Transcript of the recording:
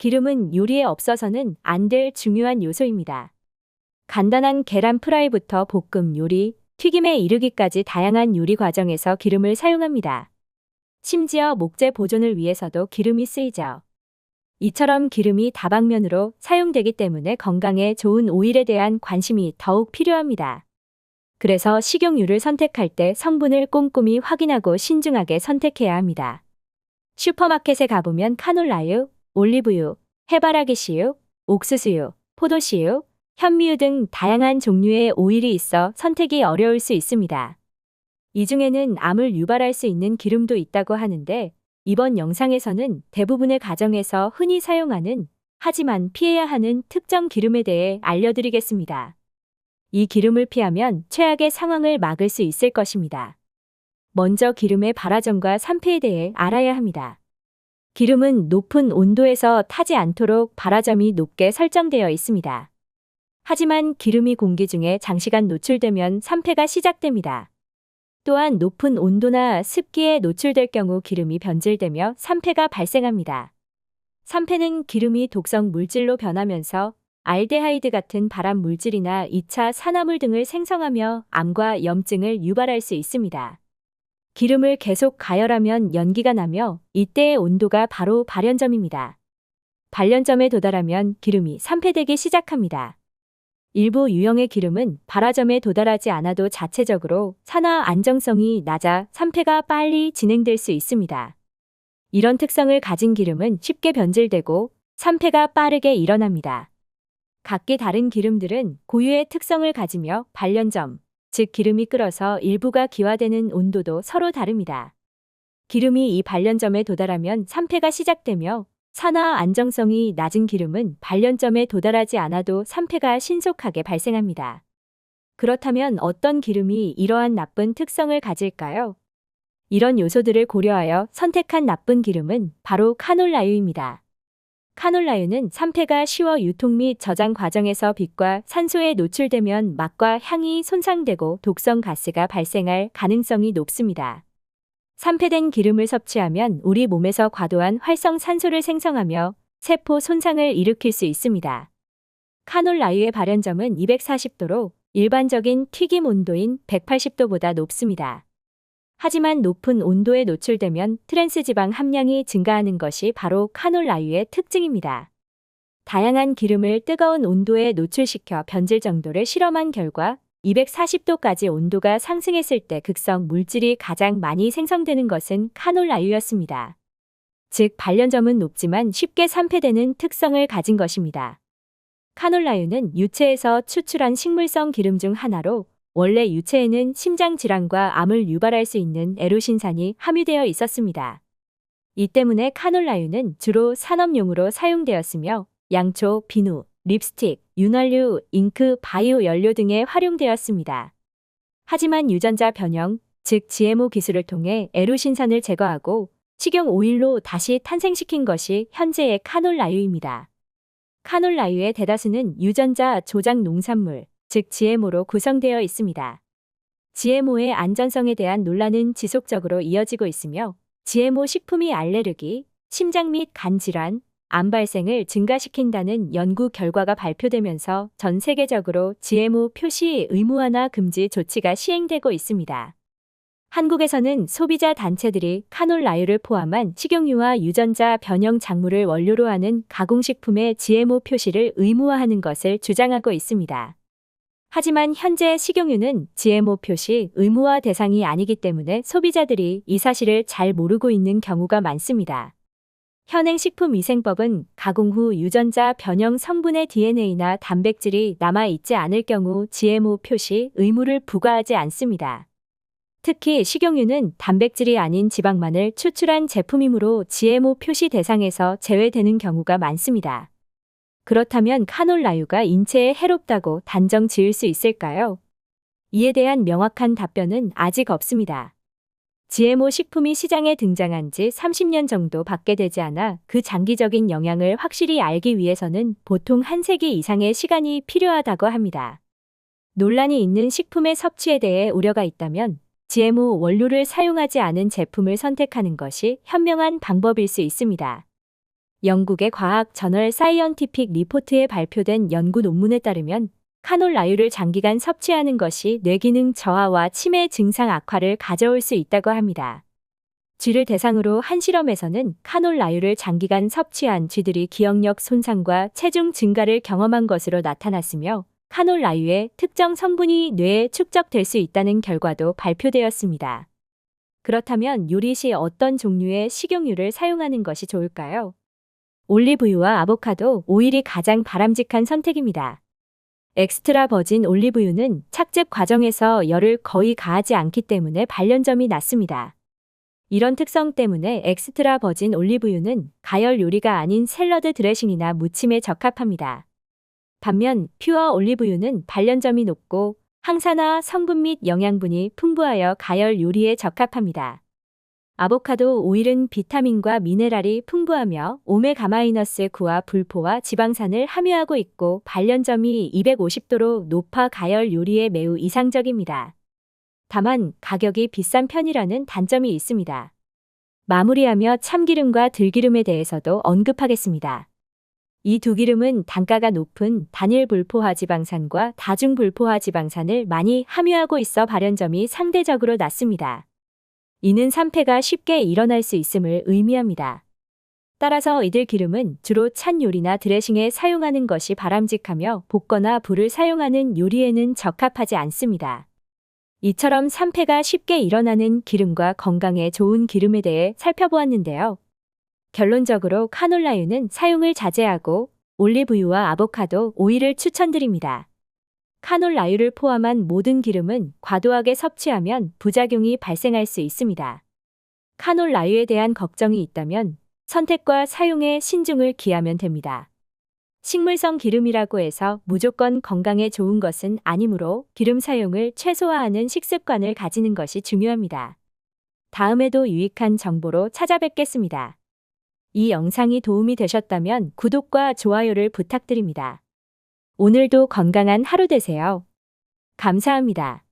기름은 요리에 없어서는 안 될 중요한 요소입니다. 간단한 계란 프라이부터 볶음 요리, 튀김에 이르기까지 다양한 요리 과정에서 기름을 사용합니다. 심지어 목재 보존을 위해서도 기름이 쓰이죠. 이처럼 기름이 다방면으로 사용되기 때문에 건강에 좋은 오일에 대한 관심이 더욱 필요합니다. 그래서 식용유를 선택할 때 성분을 꼼꼼히 확인하고 신중하게 선택해야 합니다. 슈퍼마켓에 가보면 카놀라유, 올리브유, 해바라기씨유, 옥수수유, 포도씨유, 현미유 등 다양한 종류의 오일이 있어 선택이 어려울 수 있습니다. 이 중에는 암을 유발할 수 있는 기름도 있다고 하는데 이번 영상에서는 대부분의 가정에서 흔히 사용하는 하지만 피해야 하는 특정 기름에 대해 알려드리겠습니다. 이 기름을 피하면 최악의 상황을 막을 수 있을 것입니다. 먼저 기름의 발화점과 산패에 대해 알아야 합니다. 기름은 높은 온도에서 타지 않도록 발화점이 높게 설정되어 있습니다. 하지만 기름이 공기 중에 장시간 노출되면 산패가 시작됩니다. 또한 높은 온도나 습기에 노출될 경우 기름이 변질되며 산패가 발생합니다. 산패는 기름이 독성 물질로 변하면서 알데하이드 같은 발암 물질이나 2차 산화물 등을 생성하며 암과 염증을 유발할 수 있습니다. 기름을 계속 가열하면 연기가 나며 이때의 온도가 바로 발연점입니다. 발연점에 도달하면 기름이 산패되기 시작합니다. 일부 유형의 기름은 발화점에 도달하지 않아도 자체적으로 산화 안정성이 낮아 산패가 빨리 진행될 수 있습니다. 이런 특성을 가진 기름은 쉽게 변질되고 산패가 빠르게 일어납니다. 각기 다른 기름들은 고유의 특성을 가지며 발연점, 즉 기름이 끓어서 일부가 기화되는 온도도 서로 다릅니다. 기름이 이 발연점에 도달하면 산패가 시작되며 산화 안정성이 낮은 기름은 발연점에 도달하지 않아도 산패가 신속하게 발생합니다. 그렇다면 어떤 기름이 이러한 나쁜 특성을 가질까요? 이런 요소들을 고려하여 선택한 나쁜 기름은 바로 카놀라유입니다. 카놀라유는 산패가 쉬워 유통 및 저장 과정에서 빛과 산소에 노출되면 맛과 향이 손상되고 독성 가스가 발생할 가능성이 높습니다. 산패된 기름을 섭취하면 우리 몸에서 과도한 활성산소를 생성하며 세포 손상을 일으킬 수 있습니다. 카놀라유의 발연점은 240도로 일반적인 튀김 온도인 180도보다 높습니다. 하지만 높은 온도에 노출되면 트랜스지방 함량이 증가하는 것이 바로 카놀라유의 특징입니다. 다양한 기름을 뜨거운 온도에 노출시켜 변질 정도를 실험한 결과 240도까지 온도가 상승했을 때 극성 물질이 가장 많이 생성되는 것은 카놀라유였습니다. 즉 발연점은 높지만 쉽게 산패되는 특성을 가진 것입니다. 카놀라유는 유체에서 추출한 식물성 기름 중 하나로 원래 유체에는 심장질환과 암을 유발할 수 있는 에로신산이 함유되어 있었습니다. 이 때문에 카놀라유는 주로 산업용으로 사용되었으며 양초, 비누, 립스틱, 윤활유, 잉크, 바이오 연료 등에 활용되었습니다. 하지만 유전자 변형, 즉 GMO 기술을 통해 에로신산을 제거하고 식용 오일로 다시 탄생시킨 것이 현재의 카놀라유입니다. 카놀라유의 대다수는 유전자 조작 농산물, 즉 GMO로 구성되어 있습니다. GMO의 안전성에 대한 논란은 지속적으로 이어지고 있으며 GMO 식품이 알레르기, 심장 및 간 질환, 암 발생을 증가시킨다는 연구 결과가 발표되면서 전 세계적으로 GMO 표시 의무화나 금지 조치가 시행되고 있습니다. 한국에서는 소비자 단체들이 카놀라유를 포함한 식용유와 유전자 변형 작물을 원료로 하는 가공식품의 GMO 표시를 의무화하는 것을 주장하고 있습니다. 하지만 현재 식용유는 GMO 표시 의무화 대상이 아니기 때문에 소비자들이 이 사실을 잘 모르고 있는 경우가 많습니다. 현행 식품위생법은 가공 후 유전자 변형 성분의 DNA나 단백질이 남아있지 않을 경우 GMO 표시 의무를 부과하지 않습니다. 특히 식용유는 단백질이 아닌 지방만을 추출한 제품이므로 GMO 표시 대상에서 제외되는 경우가 많습니다. 그렇다면 카놀라유가 인체에 해롭다고 단정 지을 수 있을까요? 이에 대한 명확한 답변은 아직 없습니다. GMO 식품이 시장에 등장한 지 30년 정도 밖에 되지 않아 그 장기적인 영향을 확실히 알기 위해서는 보통 한 세기 이상의 시간이 필요하다고 합니다. 논란이 있는 식품의 섭취에 대해 우려가 있다면 GMO 원료를 사용하지 않은 제품을 선택하는 것이 현명한 방법일 수 있습니다. 영국의 과학 저널 사이언티픽 리포트에 발표된 연구 논문에 따르면 카놀라유를 장기간 섭취하는 것이 뇌기능 저하와 치매 증상 악화를 가져올 수 있다고 합니다. 쥐를 대상으로 한 실험에서는 카놀라유를 장기간 섭취한 쥐들이 기억력 손상과 체중 증가를 경험한 것으로 나타났으며 카놀라유의 특정 성분이 뇌에 축적될 수 있다는 결과도 발표되었습니다. 그렇다면 요리 시 어떤 종류의 식용유를 사용하는 것이 좋을까요? 올리브유와 아보카도 오일이 가장 바람직한 선택입니다. 엑스트라 버진 올리브유는 착즙 과정에서 열을 거의 가하지 않기 때문에 발연점이 낮습니다. 이런 특성 때문에 엑스트라 버진 올리브유는 가열 요리가 아닌 샐러드 드레싱이나 무침에 적합합니다. 반면 퓨어 올리브유는 발연점이 높고 항산화 성분 및 영양분이 풍부하여 가열 요리에 적합합니다. 아보카도 오일은 비타민과 미네랄이 풍부하며 오메가-9와 불포와 지방산을 함유하고 있고 발연점이 250도로 높아 가열 요리에 매우 이상적입니다. 다만 가격이 비싼 편이라는 단점이 있습니다. 마무리하며 참기름과 들기름에 대해서도 언급하겠습니다. 이 두 기름은 단가가 높은 단일 불포화 지방산과 다중 불포화 지방산을 많이 함유하고 있어 발연점이 상대적으로 낮습니다. 이는 산패가 쉽게 일어날 수 있음을 의미합니다. 따라서 이들 기름은 주로 찬 요리나 드레싱에 사용하는 것이 바람직하며 볶거나 불을 사용하는 요리에는 적합하지 않습니다. 이처럼 산패가 쉽게 일어나는 기름과 건강에 좋은 기름에 대해 살펴보았는데요. 결론적으로 카놀라유는 사용을 자제하고 올리브유와 아보카도 오일을 추천드립니다. 카놀라유를 포함한 모든 기름은 과도하게 섭취하면 부작용이 발생할 수 있습니다. 카놀라유에 대한 걱정이 있다면 선택과 사용에 신중을 기하면 됩니다. 식물성 기름이라고 해서 무조건 건강에 좋은 것은 아니므로 기름 사용을 최소화하는 식습관을 가지는 것이 중요합니다. 다음에도 유익한 정보로 찾아뵙겠습니다. 이 영상이 도움이 되셨다면 구독과 좋아요를 부탁드립니다. 오늘도 건강한 하루 되세요. 감사합니다.